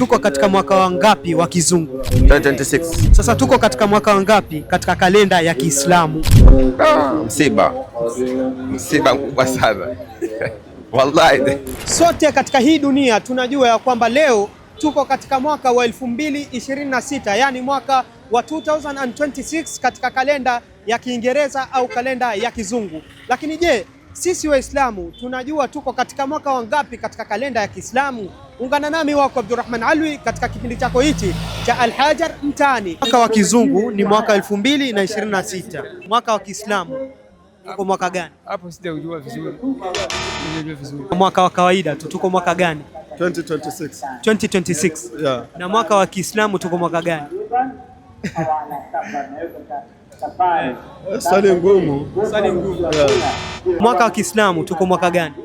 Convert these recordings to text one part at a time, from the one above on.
tuko katika mwaka wa ngapi wa kizungu? 2026. Sasa tuko katika mwaka wa ngapi katika kalenda ya Kiislamu? Msiba mkubwa sana. Wallahi. Sote katika hii dunia tunajua ya kwamba leo tuko katika mwaka wa 2026, yani mwaka wa 2026 katika kalenda ya Kiingereza au kalenda ya Kizungu. Lakini je, sisi Waislamu tunajua tuko katika mwaka wa ngapi katika kalenda ya Kiislamu? Ungana nami wako Abdurrahman Alwi katika kipindi chako hichi cha Al-Hajar Mtaani. Mwaka wa Kizungu ni mwaka 2026. Mwaka wa Kiislamu tuko mwaka gani? Hapo sijajua vizuri. Mwaka wa kawaida tuko mwaka gani? 2026. 2026. Yeah. Na mwaka wa Kiislamu tuko mwaka gani? Swali ngumu. Yeah. Mwaka wa Kiislamu tuko mwaka gani?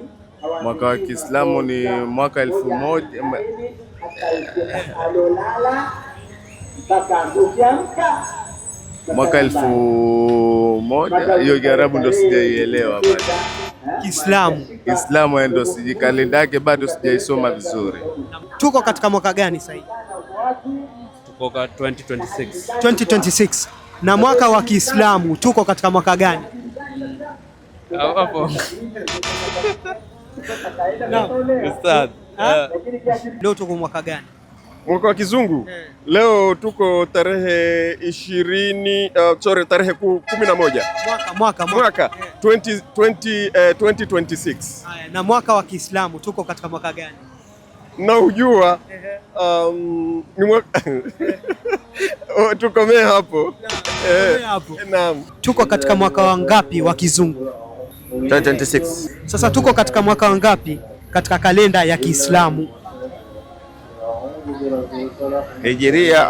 Mwaka wa Kiislamu ni mwaka 1000 mwaka 1000. Hiyo Kiarabu ndo sijaielewa bado. Kiislamu ndo siji, kalenda yake bado sijaisoma vizuri. Tuko katika mwaka gani sasa hivi? Tuko kwa 2026. 2026. Na mwaka wa Kiislamu tuko katika mwaka gani? Hapo. Ustad. Leo tuko mwaka gani? Mwaka wa Kizungu. Leo tuko tarehe 11. Mwaka 2026. Haya, na mwaka wa Kiislamu tuko katika mwaka gani? Na ujua ni mwaka tukomee hapo. Naam. Tuko katika mwaka wa ngapi wa Kizungu? 2026. Sasa tuko katika mwaka wa ngapi katika kalenda ya Kiislamu? Hijiria.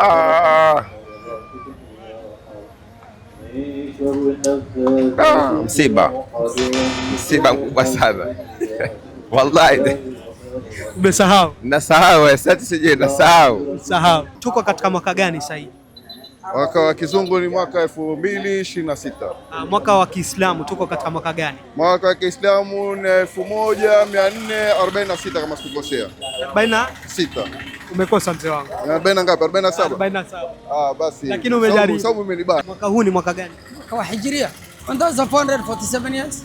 Msiba mkubwa sana. Wallahi. Umesahau? Nasahau, sasa sije nasahau. Sahau. Tuko katika mwaka gani sasa hivi? Mwaka wa Kizungu ni mwaka 2026. Mwaka wa Kiislamu tuko katika mwaka gani? Mwaka wa Kiislamu ni 1446 kama sikukosea. 46. Umekosa mzee wangu. 40 ngapi? 47. 47. Basi. Lakini umejaribu. Sababu umenibana. Mwaka huu ni mwaka gani? Mwaka wa Hijria. 1447 years.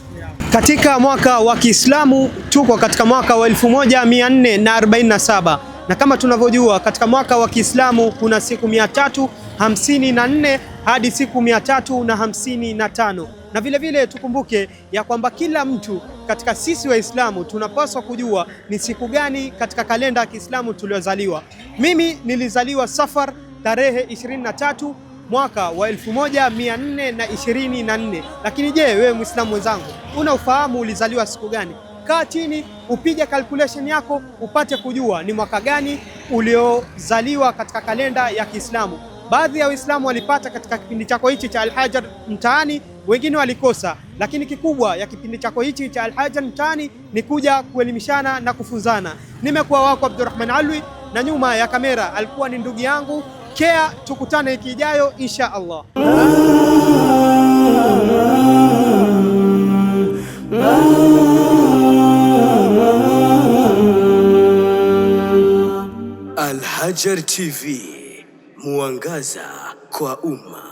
Katika mwaka wa Kiislamu tuko katika mwaka wa 1447, na kama tunavyojua katika mwaka wa Kiislamu kuna siku 354 hadi siku 355, na vile vile tukumbuke ya kwamba kila mtu katika sisi Waislamu tunapaswa kujua ni siku gani katika kalenda ya Kiislamu tuliozaliwa. Mimi nilizaliwa Safar tarehe 23 mwaka wa 1424. Lakini je, wewe Muislamu mwenzangu, unafahamu ulizaliwa siku gani? Kaa chini upige calculation yako upate kujua ni mwaka gani uliozaliwa katika kalenda ya Kiislamu. Baadhi ya Waislamu walipata katika kipindi chako hichi cha Al-Hajar Mtaani, wengine walikosa, lakini kikubwa ya kipindi chako hichi cha Al-Hajar Mtaani ni kuja kuelimishana na kufunzana. Nimekuwa wako Abdurrahman Alwi, na nyuma ya kamera alikuwa ni ndugu yangu Kea. Tukutane wiki ijayo insha Allah. Al-Hajar TV, mwangaza kwa umma.